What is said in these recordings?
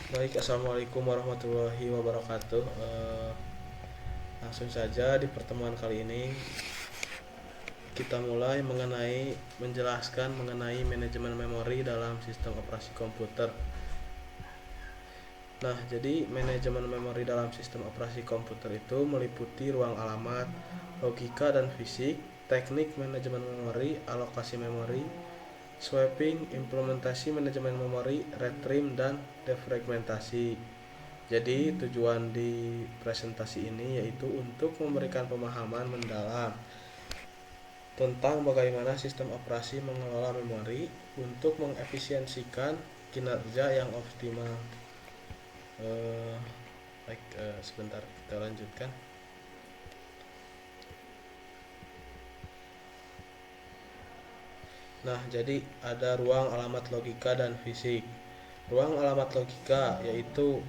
Baik, assalamualaikum warahmatullahi wabarakatuh. Langsung saja di pertemuan kali ini kita mulai menjelaskan mengenai manajemen memori dalam sistem operasi komputer. Nah, jadi manajemen memori dalam sistem operasi komputer itu meliputi ruang alamat, logika dan fisik, teknik manajemen memori, alokasi memori, swapping, implementasi manajemen memori, retrim, dan defragmentasi. Jadi tujuan di presentasi ini yaitu untuk memberikan pemahaman mendalam tentang bagaimana sistem operasi mengelola memori untuk mengefisiensikan kinerja yang optimal. Sebentar kita lanjutkan. Nah, jadi ada ruang alamat logika dan fisik. Ruang alamat logika yaitu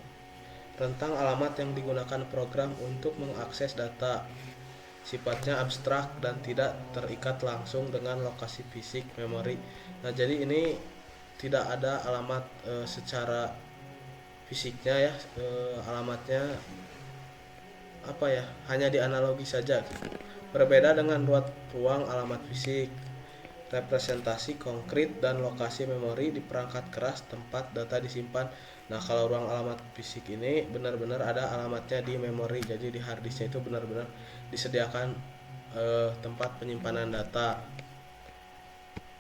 rentang alamat yang digunakan program untuk mengakses data. Sifatnya abstrak dan tidak terikat langsung dengan lokasi fisik memori. Nah, jadi ini tidak ada alamat secara fisiknya ya, alamatnya apa ya, hanya dianalogi saja gitu. Berbeda dengan ruang alamat fisik, representasi konkret dan lokasi memori di perangkat keras tempat data disimpan. Nah, kalau ruang alamat fisik ini benar-benar ada alamatnya di memori, jadi di hard disknya itu benar-benar disediakan tempat penyimpanan data.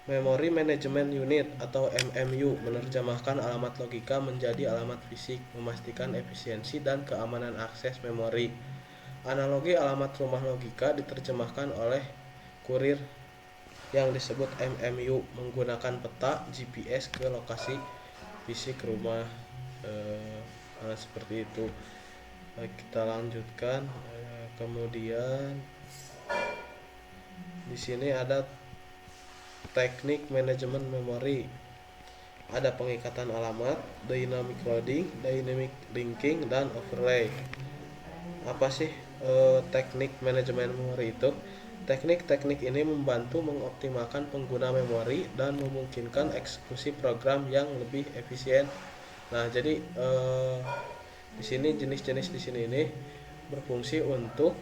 Memory Management Unit atau MMU menerjemahkan alamat logika menjadi alamat fisik, memastikan efisiensi dan keamanan akses memori. Analogi alamat rumah logika diterjemahkan oleh kurir yang disebut MMU menggunakan peta GPS ke lokasi fisik rumah. Seperti itu. Baik, kita lanjutkan. Kemudian di sini ada teknik manajemen memori. Ada pengikatan alamat, dynamic loading, dynamic linking, dan overlay. Apa sih teknik manajemen memori itu? Teknik-teknik ini membantu mengoptimalkan pengguna memori dan memungkinkan eksekusi program yang lebih efisien. Nah, jadi di sini jenis-jenis di sini ini berfungsi untuk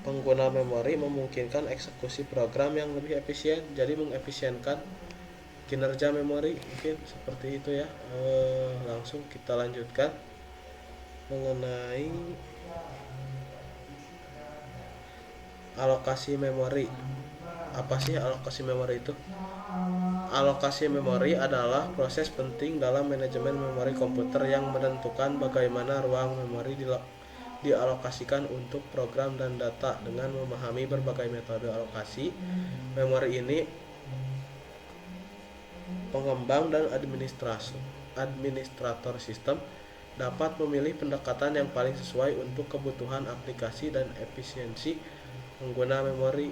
pengguna memori memungkinkan eksekusi program yang lebih efisien, jadi mengefisienkan kinerja memori, mungkin seperti itu ya. Langsung kita lanjutkan mengenai alokasi memori. Apa sih alokasi memori itu? Alokasi memori adalah proses penting dalam manajemen memori komputer yang menentukan bagaimana ruang memori dialokasikan untuk program dan data. Dengan memahami berbagai metode alokasi memori ini, pengembang dan administrator sistem dapat memilih pendekatan yang paling sesuai untuk kebutuhan aplikasi dan efisiensi pengguna memori.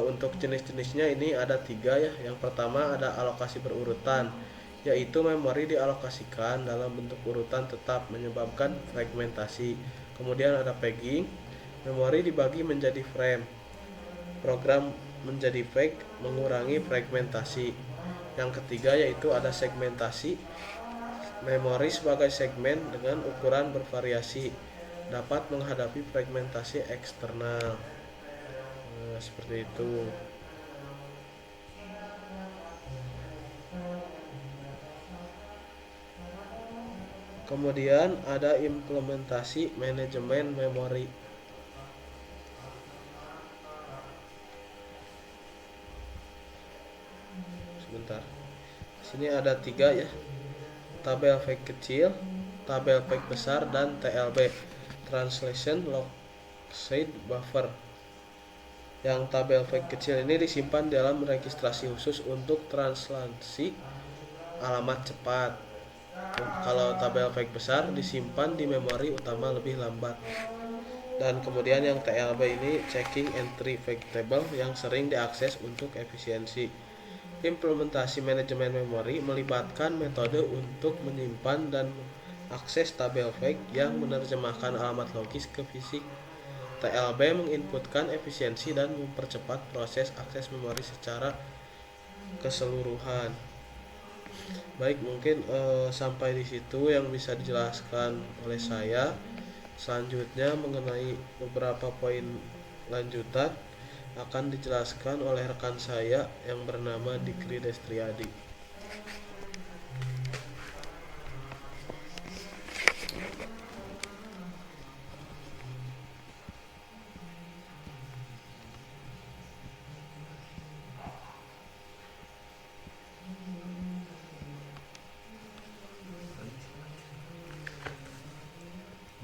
Untuk jenis-jenisnya ini ada 3 ya. Yang pertama ada alokasi berurutan, yaitu memori dialokasikan dalam bentuk urutan tetap menyebabkan fragmentasi. Kemudian ada pegging, memori dibagi menjadi frame, program menjadi fake, mengurangi fragmentasi. Yang ketiga yaitu ada segmentasi, memori sebagai segmen dengan ukuran bervariasi dapat menghadapi fragmentasi eksternal. Seperti itu. Kemudian ada implementasi manajemen memori. Sebentar. Sini ada 3 ya. Tabel fake kecil, tabel fake besar, dan TLB, Translation Lock Side Buffer. Yang tabel fake kecil ini disimpan dalam registrasi khusus untuk translasi alamat cepat. Kalau tabel fake besar disimpan di memori utama lebih lambat. Dan kemudian yang TLB ini checking entry fake table yang sering diakses untuk efisiensi. Implementasi manajemen memori melibatkan metode untuk menyimpan dan akses tabel fake yang menerjemahkan alamat logis ke fisik. TLB menginputkan efisiensi dan mempercepat proses akses memori secara keseluruhan. Baik, mungkin sampai di situ yang bisa dijelaskan oleh saya. Selanjutnya mengenai beberapa poin lanjutan akan dijelaskan oleh rekan saya yang bernama Dikri Destriadi.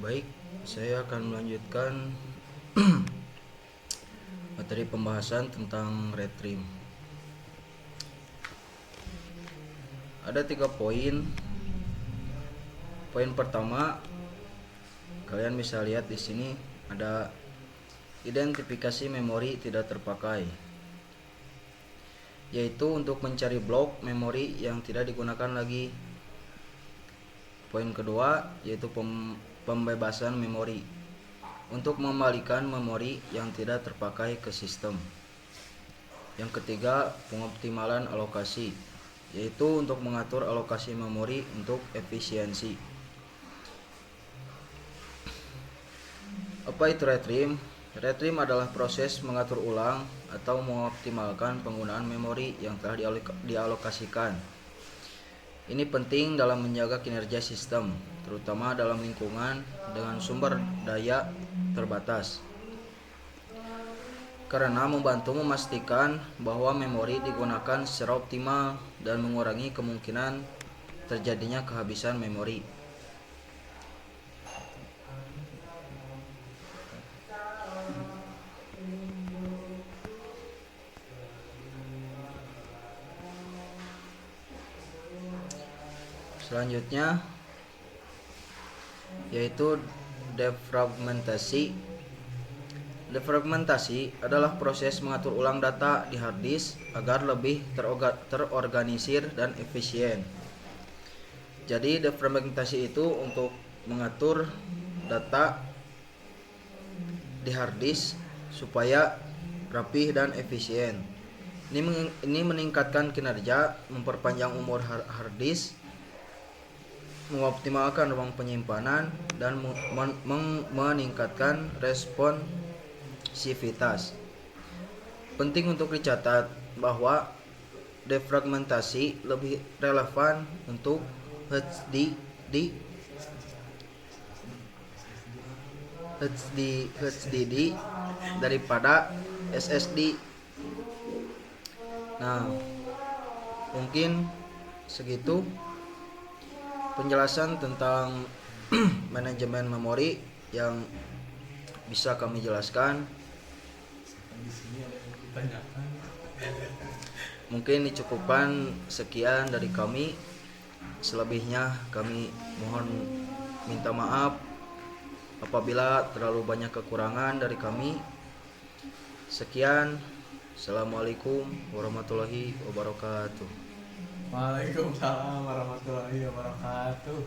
Baik, saya akan melanjutkan materi pembahasan tentang retrim. Ada 3 poin. Poin pertama, kalian bisa lihat di sini ada identifikasi memori tidak terpakai, yaitu untuk mencari blok memori yang tidak digunakan lagi. Poin kedua yaitu pembebasan memori untuk mengembalikan memori yang tidak terpakai ke sistem. Yang ketiga, pengoptimalan alokasi, yaitu untuk mengatur alokasi memori untuk efisiensi. Apa itu retrim? Retrim adalah proses mengatur ulang atau mengoptimalkan penggunaan memori yang telah dialokasikan. Ini penting dalam menjaga kinerja sistem, terutama dalam lingkungan dengan sumber daya terbatas, karena membantu memastikan bahwa memori digunakan secara optimal dan mengurangi kemungkinan terjadinya kehabisan memori. Selanjutnya yaitu defragmentasi. Defragmentasi adalah proses mengatur ulang data di hard disk agar lebih terorganisir dan efisien. Jadi defragmentasi itu untuk mengatur data di hard disk supaya rapih dan efisien. Ini meningkatkan kinerja, memperpanjang umur hard disk, mengoptimalkan ruang penyimpanan, dan meningkatkan responsivitas. Penting untuk dicatat bahwa defragmentasi lebih relevan untuk HDD daripada SSD. Nah, mungkin segitu penjelasan tentang manajemen memori yang bisa kami jelaskan. Mungkin dicukupkan sekian dari kami. Selebihnya kami mohon minta maaf apabila terlalu banyak kekurangan dari kami. Sekian. Assalamualaikum warahmatullahi wabarakatuh. Waalaikumsalam warahmatullahi wabarakatuh.